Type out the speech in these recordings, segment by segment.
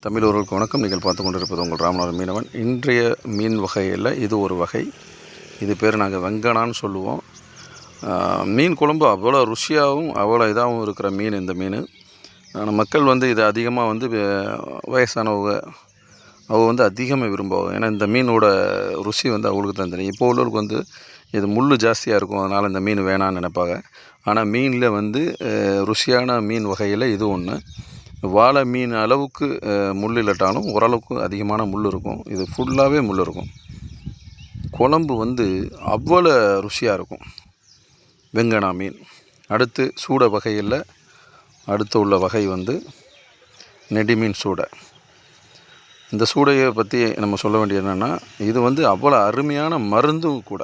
தமிழ் உறவுகளுக்கு வணக்கம். நீங்கள் பார்த்து கொண்டிருப்பது உங்கள் ராமநாதன் மீனவன். இன்றைய மீன் வகையில் இது ஒரு வகை. இது பேர் நாங்கள் வெங்கடான்னு சொல்லுவோம். மீன் குழம்பு அவ்வளோ ருசியாகவும் அவ்வளோ இதாகவும் இருக்கிற மீன் இந்த மீன். மக்கள் இதை அதிகமாக வயசானவங்க அவங்க அதிகமாக விரும்புவாங்க. ஏன்னா இந்த மீனோட ருசி அவங்களுக்கு தான் தெரியும். இப்போ உள்ளவங்களுக்கு இது முள் ஜாஸ்தியாக இருக்கும், அதனால் இந்த மீன் வேணான்னு நினைப்பாங்க. ஆனால் மீனில் ருசியான மீன் வகையில் இது ஒன்று. வாழை மீன் அளவுக்கு முள் இல்லாட்டாலும் ஓரளவுக்கு அதிகமான முள் இருக்கும். இது ஃபுல்லாகவே முள் இருக்கும். குழம்பு அவ்வளோ ருசியாக இருக்கும் வெங்கடா மீன். அடுத்து சூடை வகையில் அடுத்து உள்ள வகை நெடிமீன் சூடை. இந்த சூடையை பற்றி நம்ம சொல்ல வேண்டியது என்னென்னா, இது அவ்வளோ அருமையான மருந்தும் கூட.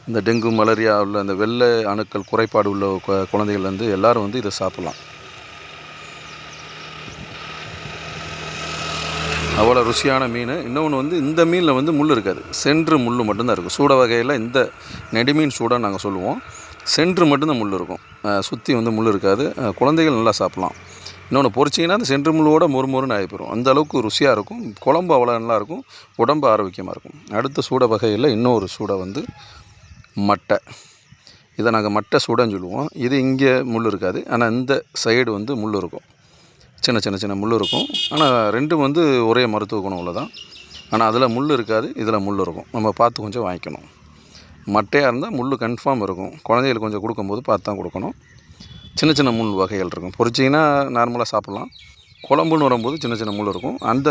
இந்த டெங்கு மலேரியா உள்ள அந்த வெள்ளை அணுக்கள் குறைபாடு உள்ள குழந்தைகள் எல்லோரும் இதை சாப்பிட்லாம். அவ்வளோ ருசியான மீன். இன்னொன்று இந்த மீனில் முள் இருக்காது, சென்று முள் மட்டும்தான் இருக்கும். சூடை வகையில் இந்த நெடுமீன் சூடை நாங்கள் சொல்லுவோம். சென்று மட்டும்தான் முள் இருக்கும், சுற்றி முள் இருக்காது. குழந்தைகள் நல்லா சாப்பிட்லாம். இன்னொன்று பொரிச்சிங்கன்னா அந்த சென்று முள்ளோட மொறுமொறுன்னு ஆகிப்போம். அந்த அளவுக்கு ருசியாக இருக்கும். குழம்பு அவ்வளோ நல்லாயிருக்கும், உடம்பு ஆரோக்கியமாக இருக்கும். அடுத்த சூடை வகையில் இன்னொரு சூடை மட்டை. இதை நாங்கள் மட்டை சூடைன்னு சொல்லுவோம். இது இங்கே முள் இருக்காது, ஆனால் இந்த சைடு முள் இருக்கும். சின்ன சின்ன சின்ன முள் இருக்கும். ஆனால் ரெண்டும் ஒரே மருத்துவ குணம் உள்ளதான். ஆனால் அதில் முள் இருக்காது, இதில் முள் இருக்கும். நம்ம பார்த்து கொஞ்சம் வாங்கிக்கணும். மட்டையாக இருந்தால் முள் கன்ஃபார்ம் இருக்கும். குழந்தைகளுக்கு கொஞ்சம் கொடுக்கும்போது பார்த்து தான் கொடுக்கணும். சின்ன சின்ன முள் வகைகள் இருக்கும். பொரிச்சிங்கன்னா நார்மலாக சாப்பிட்லாம். குழம்புன்னு வரும்போது சின்ன சின்ன முள் இருக்கும். அந்த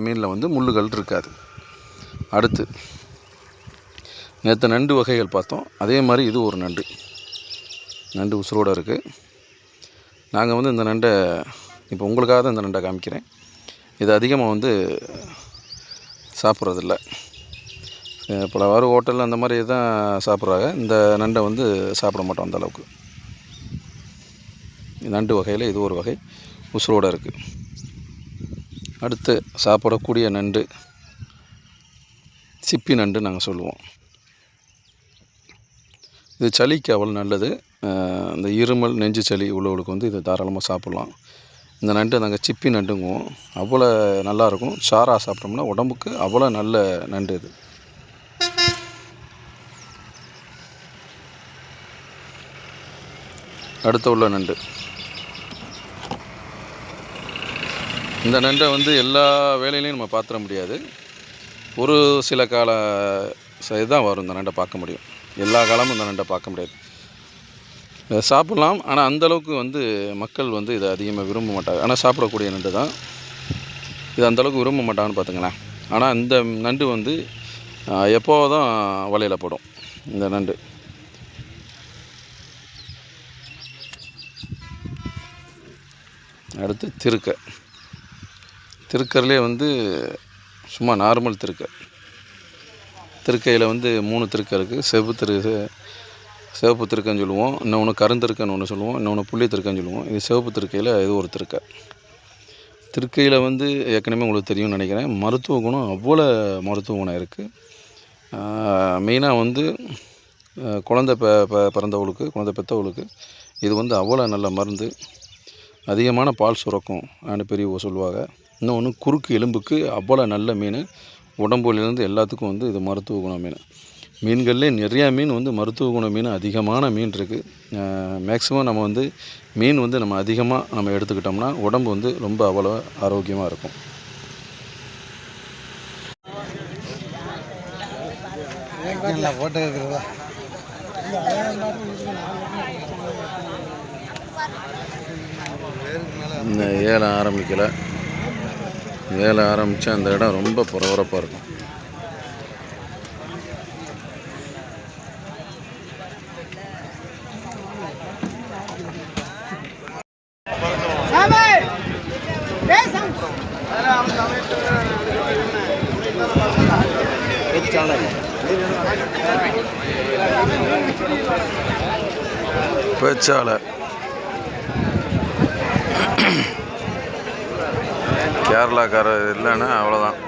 மீனில் முள்ளுகள் இருக்காது. அடுத்து நேற்று நண்டு வகைகள் பார்த்தோம். அதே மாதிரி இது ஒரு நண்டு உசுரோடு இருக்குது. நாங்கள் இந்த நண்டை இப்போ உங்களுக்காக தான் இந்த நண்டை காமிக்கிறேன். இது அதிகமாக சாப்பிட்றதில்ல. பலவாறு ஹோட்டலில் அந்த மாதிரி தான் சாப்பிட்றாங்க. இந்த நண்டை சாப்பிட மாட்டோம் அந்தளவுக்கு. நண்டு வகையில் இது ஒரு வகை உசுரோடு இருக்குது. அடுத்து சாப்பிடக்கூடிய நண்டு சிப்பி நண்டு நாங்கள் சொல்லுவோம். இது சளிக்கு அவ்வளோ நல்லது. இந்த இருமல் நெஞ்சு சளி உள்ளவங்களுக்கு இது தாராளமாக சாப்பிட்லாம். இந்த நண்டு நாங்கள் சிப்பி நண்டுங்குவோம். அவ்வளோ நல்லாயிருக்கும். சாரா சாப்பிட்டோம்னா உடம்புக்கு அவ்வளோ நல்ல நண்டு இது. அடுத்து உள்ள நண்டு, இந்த நண்டை எல்லா வேலையிலையும் நம்ம பார்த்துட முடியாது. ஒரு சில கால இதுதான் வரும் இந்த நண்டை பார்க்க முடியும். எல்லா காலமும் இந்த நண்டை பார்க்க முடியாது. சாப்பிட்லாம், ஆனால் அந்தளவுக்கு மக்கள் இதை அதிகமாக விரும்ப மாட்டாங்க. ஆனால் சாப்பிடக்கூடிய நண்டு தான் இது. அந்தளவுக்கு விரும்ப மாட்டாங்கன்னு பார்த்துங்களேன். ஆனால் இந்த நண்டு எப்போ தான் வலையில் போடும் இந்த நண்டு. அடுத்து திருக்கரிலே சும்மா நார்மல் திருக்கையில் 3 திருக்கை இருக்குது. சிவப்பு திருக்கைன்னு சொல்லுவோம். இன்னொன்று கருந்திருக்கைன்னு ஒன்று சொல்லுவோம். இன்னொன்று புள்ளி திருக்கைன்னு சொல்லுவோம். இது சிவப்பு திருக்கையில் இது ஒரு திருக்கையில் ஏற்கனவே உங்களுக்கு தெரியும்னு நினைக்கிறேன். மருத்துவ குணம் அவ்வளோ மருத்துவ குணம் இருக்குது. மெயினாக குழந்தை பிறந்தவளுக்கு, குழந்தை பெற்றவளுக்கு இது அவ்வளோ நல்ல மருந்து. அதிகமான பால் சுரக்கும் அப்படின்னு பெரியவங்க சொல்லுவாங்க. இன்னொன்று குறுக்கு எலும்புக்கு அவ்வளோ நல்ல மீன். உடம்புலேருந்து எல்லாத்துக்கும் இது மருத்துவ குண மீன். மீன்கள்லே நிறையா மீன் மருத்துவ குண மீன் அதிகமான மீன் இருக்குது. மேக்ஸிமம் நம்ம மீன் நம்ம அதிகமாக நம்ம எடுத்துக்கிட்டோம்னா உடம்பு ரொம்ப அவ்வளோ ஆரோக்கியமாக இருக்கும். இந்த ஏலம் ஆரம்பிக்கலை. ஏலம் ஆரம்பித்தா அந்த இடம் ரொம்ப பரபரப்பாக இருக்கும். பேச்சாளர் கேரளாக்காரர் இல்லைன்னா அவ்வளோதான்.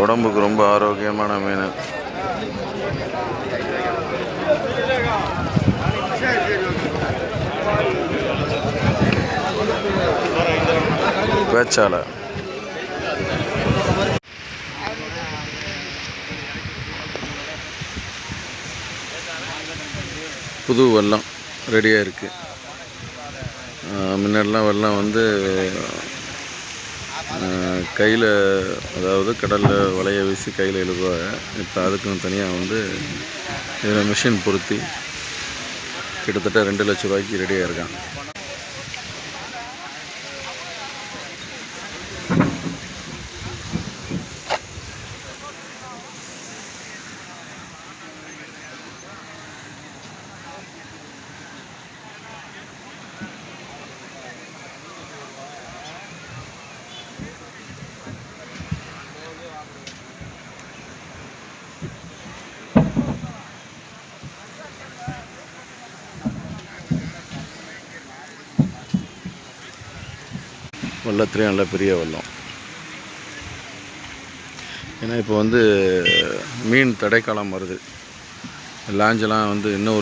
உடம்புக்கு ரொம்ப ஆரோக்கியமான மீன். பேச்சாலை. புது வெள்ளம் ரெடியாக இருக்குது. முன்னாடிலாம் வெள்ளம் வந்து கையில், அதாவது கடலில் வலையை வீசி கையில் இழுவாங்க. இப்போ அதுக்கும் தனியாக வந்து இதில் மிஷின் பொருத்தி கிட்டத்தட்ட 2 லட்ச ரூபாய்க்கு ரெடியாக இருக்கான். வெள்ளத்துலேயும் நல்ல பெரிய வெள்ளம். ஏன்னா இப்போ வந்து மீன் தடைக்காலம் வருது. லாஞ்செல்லாம் வந்து இன்னும்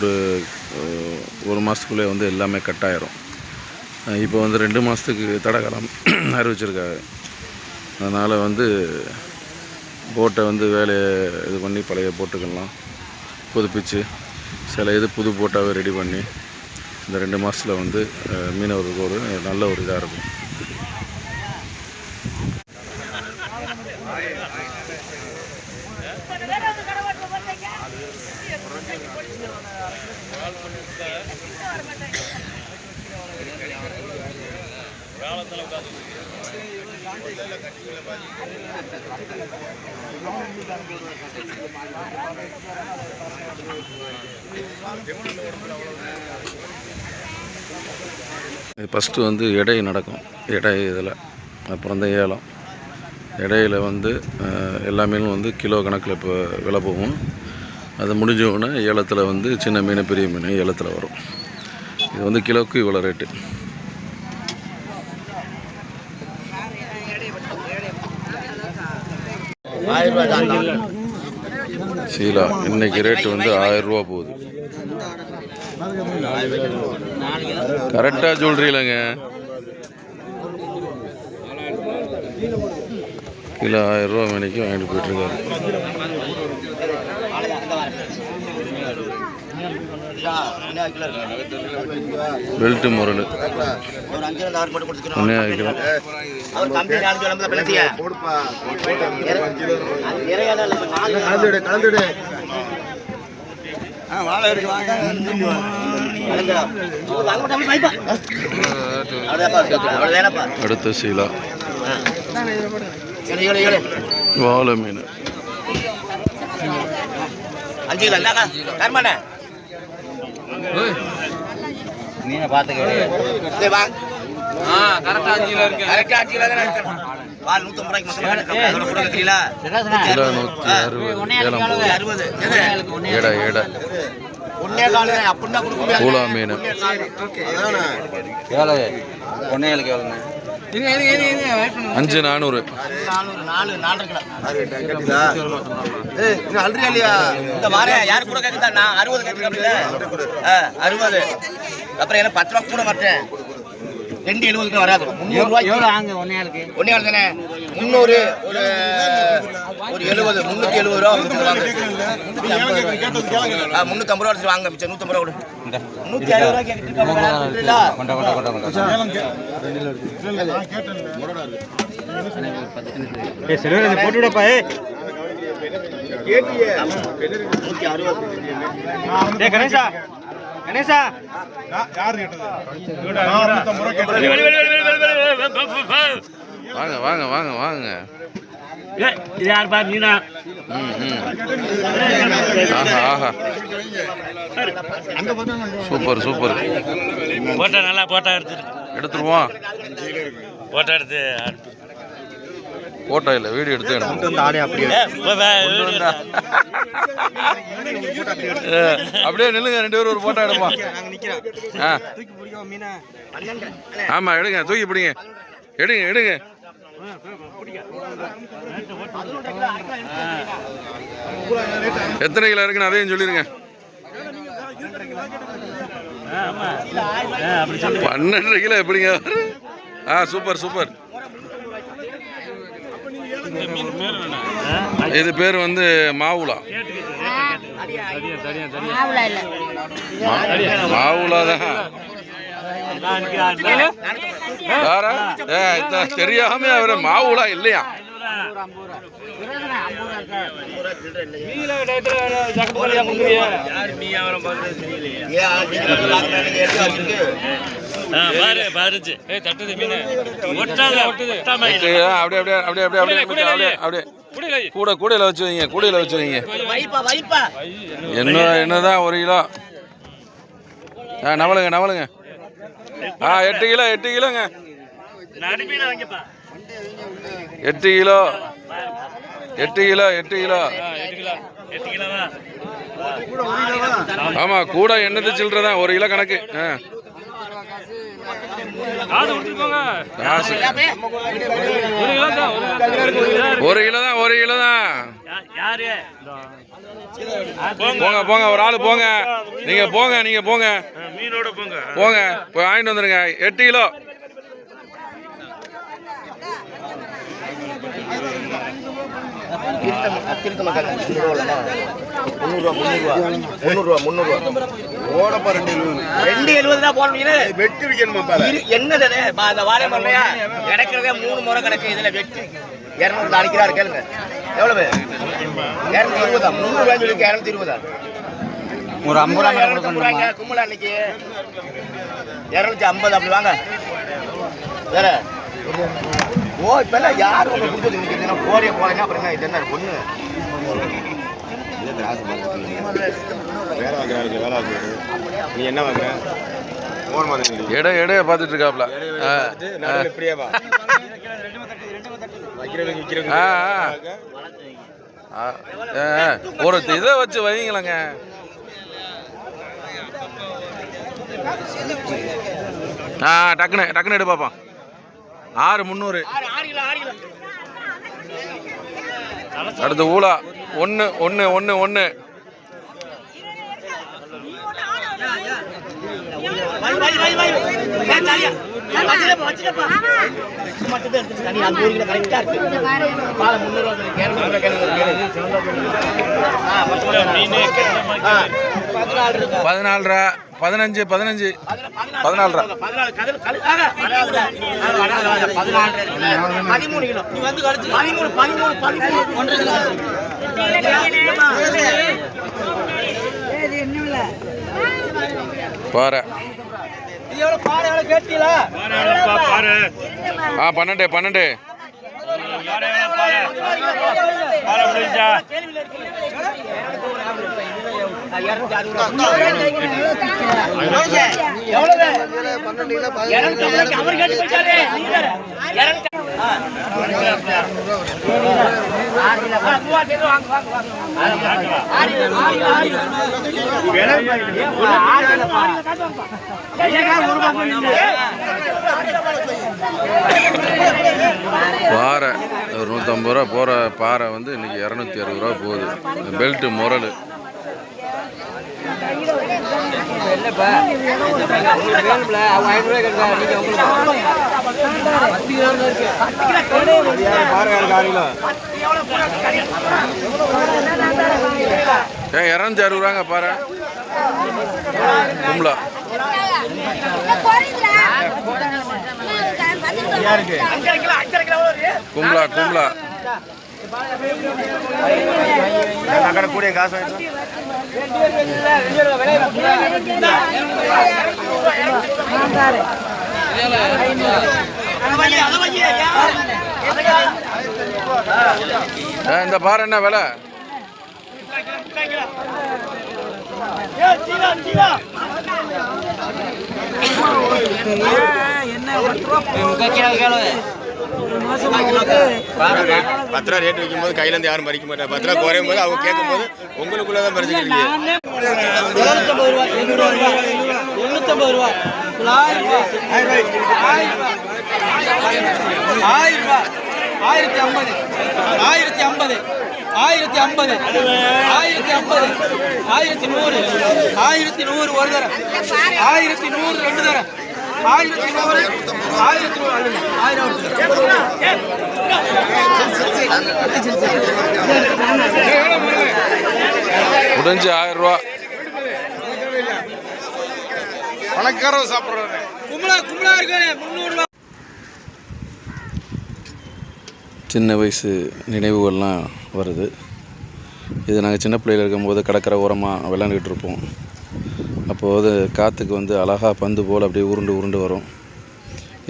ஒரு மாதத்துக்குள்ளே வந்து எல்லாமே கட்டாயிரும். இப்போ வந்து 2 மாதத்துக்கு தடைக்காலம் அறிவிச்சிருக்காங்க. அதனால் வந்து போட்டை வந்து வேலையை இது பண்ணி பழைய போட்டுக்கெல்லாம் புதுப்பிச்சு சில புது போட்டாவே ரெடி பண்ணி இந்த 2 மாதத்தில் வந்து மீனவருக்கு ஒரு நல்ல ஒரு இதாக இருக்கும். ஃபஸ்ட்டு வந்து எடை நடக்கும். எடை இதில் அப்புறம் தான் ஏலம். இடையில வந்து எல்லா மீனும் வந்து கிலோ கணக்கில் இப்போ விலை போகும். அது முடிஞ்சவுடனே ஏலத்தில் வந்து சின்ன மீன் பெரிய மீன் ஏலத்தில் வரும். இது வந்து கிலோவுக்கு இவ்வளோ ரேட்டு. சீலா இன்னைக்கு ரேட்டு வந்து 1000 ரூபா போகுது. கரெக்டாக சொல்கிறீங்களங்க. கிலோ 1000 ரூபா மணிக்கு வாங்கிட்டு போயிட்டுருக்காரு. Belt முரல் 1.5 kilo. அடுத்த சீலா வாழை மீன் 5 கிலோ. மீனை பார்த்துக்க கரெக்டாக 5 கிலோ இருக்கு. கரெக்டாக 5 கிலோ தானே இருக்கணும். பால் 150 ரூபாய்க்கு பூலா மீன் 5,400. அப்புறம் என்ன 10 ரூபா கூட மாட்டேன். 270 வராது. 300 ஒன்னே தானே. 300 ஒரு 70 370 ரூபா 350 ரூபா எடுத்து வாங்க. மிச்சம் 150 ரூபா கொடு. 160 ரூபா கேட்டு போட்டு விடப்பா. கணேசா கணேசா வாங்க வாங்க வாங்க வாங்க. யார் பாரு நீனா. ஆஹா சூப்பர் சூப்பர். போட்டோ நல்லா போட்டோ எடுத்துருவோம். போட்டோ எடுத்து போட்டோ இல்லை வீடியோ எடுத்து அப்படியே நில்லுங்க. 2 பேரும் ஒரு போட்டோ எடுப்போம். ஆமாம் எடுங்க, தூக்கி பிடிங்க. எடுங்க எடுங்க. எத்தனை கிலோ இருக்குன்னு அதையும் சொல்லிடுங்க. 12 கிலோ எப்படிங்க? Super super. இது பேர் வந்து மாவுலா. மாவுலா தான் தெரியாம அவரு மாவுலா இல்லையா? கூட கூடையில வச்சு வைங்க, கூடையில வச்சு வைங்க. என்னதான் 1 கிலோ நவலுங்க நவலுங்க. 8 கிலோ 8 கிலோங்க. 8 கிலோ 8 கிலோ 8 கிலோ. ஆமா கூட எண்ணெய் சில்லறதான் 1 கிலோ கணக்கு. காசு 1 கிலோ தான் 1 கிலோ தான். போங்க போங்க ஒரு ஆளு போங்க. நீங்க போங்க நீங்க போங்க போங்க போய் வாங்கிட்டு வந்துருங்க. 8 கிலோ. கிடைக்கிறதே 3 முறை கணக்கு. இதுல வெட்டு 200 அடிக்கிறாரு கேளுங்க. எவ்வளவு? 220. 300 சொல்லி 220. ஒரு 50 ரூபாய்ங்க கும்பலா இன்னைக்கு 250. அப்படி வாங்க வேற. ஓ இப்பெல்லாம் யாரு உங்க கொடுத்தது இன்னைக்கு? கோரிய போறீங்க அப்புறம் என்ன? இது என்ன பொண்ணு வேலை வாங்குறாரு வேலை வாங்குறாரு. நீ என்ன வாங்குற? எடைய பார்த்துட்டு இருக்காப்ல. ஒரு இதை வச்சு வைங்களங்க. டக்குனு டக்குனு எடு பாப்பா. 6,300. அடுத்து ஊலா 1 1 1 1. பதினாலு 15 15 14 பாரு. 12 12. பாறை ஒரு 150 ரூபா போகிற பாறை வந்து இன்னைக்கு 260 ரூபா போகுது. பெல்ட்டு முரல் ஏன் 260 ரூபாங்க பாரு. கும்பலா கும்பலா கும்பலா கூடிய காசு இந்த பாறை என்ன விலை? பத்து ரூபா ரேட் வைக்கும் போது கையில இருந்து யாரும் பறிக்க மாட்டாங்க. 10 ரூபா குறையும் போது அவங்க கேட்கும் போது உங்களுக்குள்ளதான் பறிச்சுக்கிறீங்க. 750 ரூபா 750 ரூபா 1000 ரூபா 1050 1150 1150 1150 1150 1100 ஒரு தரம் 1100 2 தரம் 1100 முடிஞ்சு 1000 ரூபா. பணக்காரர் சாப்பிட்றாரு. கும்பலா இருக்கானே 300 ரூபா. சின்ன வயசு நினைவுகள்லாம் வருது. இது நாங்கள் சின்ன பிள்ளையில் இருக்கும்போது கடற்கரை ஓரமாக விளையாண்டுக்கிட்டு இருப்போம். அப்போது காற்றுக்கு வந்து அழகாக பந்து போல் அப்படியே உருண்டு உருண்டு வரும்.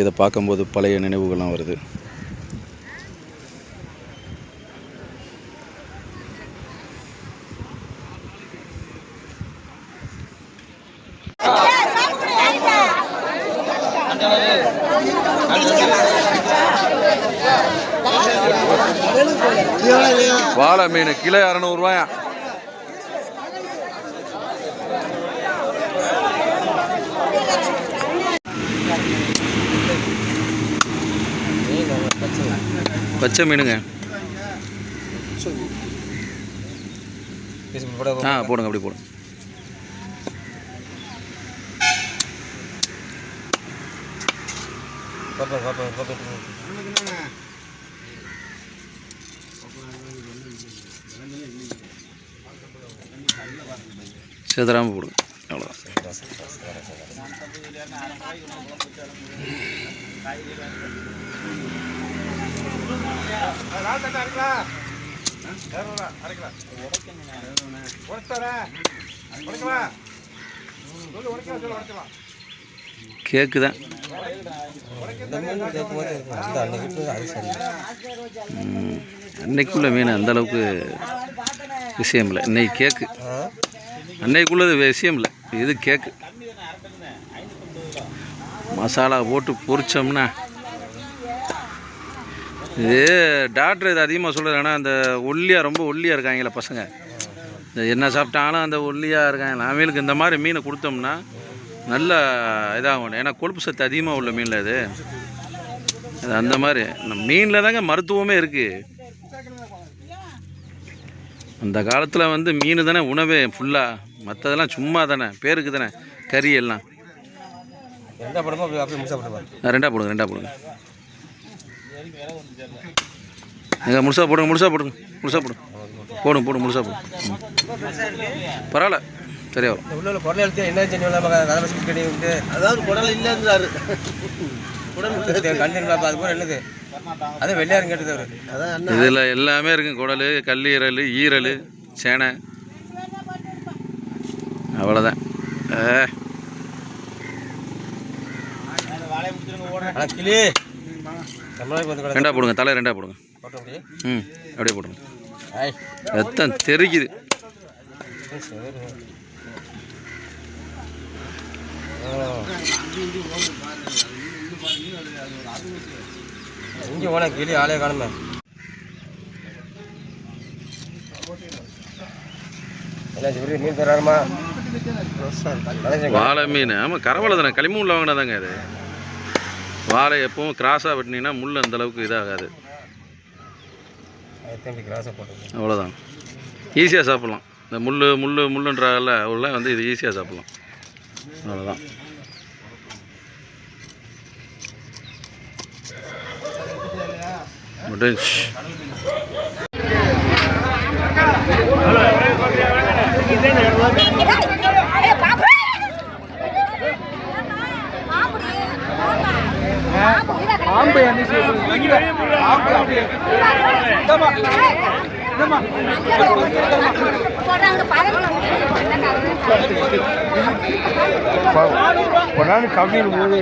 இதை பார்க்கும்போது பழைய நினைவுகள்லாம் வருது. வாழை மீன் கிலோ 200 ரூபாயா. பச்சை மீனுங்க. போடுங்க, அப்படி போடுங்க. சேதராமல் போடுங்க, அவ்வளோதான். கேக்கு தான். அன்னைக்குள்ள மீன் அந்த அளவுக்கு விஷயம் இல்லை. இன்னைக்கு கேக்கு அன்னைக்குள்ளது விஷயம் இல்லை. இது கேக்கு மசாலா போட்டு பொரிச்சோம்னா இது டாக்டர் இது அதிகமாக சொல்கிறது. ஆனால் அந்த ரொம்ப ஒல்லியாக இருக்காங்களே பசங்க, என்ன சாப்பிட்டாலும் அந்த ஒல்லியாக இருக்காங்க. அவங்களுக்கு இந்த மாதிரி மீனை கொடுத்தோம்னா நல்ல இதாகணும். ஏன்னா கொழுப்பு சத்து அதிகமாக உள்ள மீனில் இது அந்த மாதிரி மீனில் தாங்க மருத்துவமே இருக்குது. அந்த காலத்தில் வந்து மீன் தானே உணவே ஃபுல்லாக. மற்றதெல்லாம் சும்மா தானே, பேருக்கு தானே கறி எல்லாம். ரெண்டாக போடுங்க. எங்கே முழுசாக போடுங்க. போடும் முழுசாக போடும். பரவாயில்ல, சரியா வரும். அதாவது குடல் இல்லைன்றாரு. இதில் எல்லாமே இருக்குங்க. குடல், கல்லீரல், ஈரல், சேனை, அவ்வளோதான். ரெண்டா போடுங்க, தலை ரெண்டா போடுங்க. அப்படியே போடுங்க. ரத்தம் தெரிக்குது. இங்கே போன கிளி ஆளே காணுமே. மீன் தராருமா? வாழை மீன். ஆமாம், கரவலை தானே, களிமூனில் வாங்கினா தாங்க அது. வாழை எப்பவும் கிராஸாக வெட்டினீங்கன்னா முள் அந்தளவுக்கு இதாகாது. அவ்வளோதான், ஈஸியாக சாப்பிட்லாம். இந்த முள்ளுன்றால அவ்வளோ வந்து இது ஈஸியாக சாப்பிட்லாம். அவ்வளோதான். முடிஞ்சு. கவியில் மூணு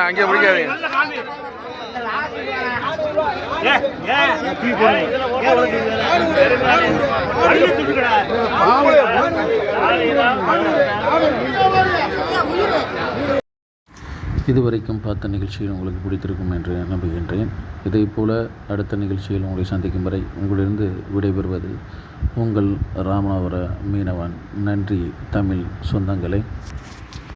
அங்கே பிடிக்காதீங்க. இதுவரைக்கும் பார்த்த நிகழ்ச்சிகள் உங்களுக்கு பிடித்திருக்கும் என்று நம்புகின்றேன். இதைப்போல அடுத்த நிகழ்ச்சியில் உங்களை சந்திக்கும் வரை உங்களிலிருந்து விடைபெறுவது உங்கள் ராமநாதபுர மீனவன். நன்றி தமிழ் சொந்தங்களே.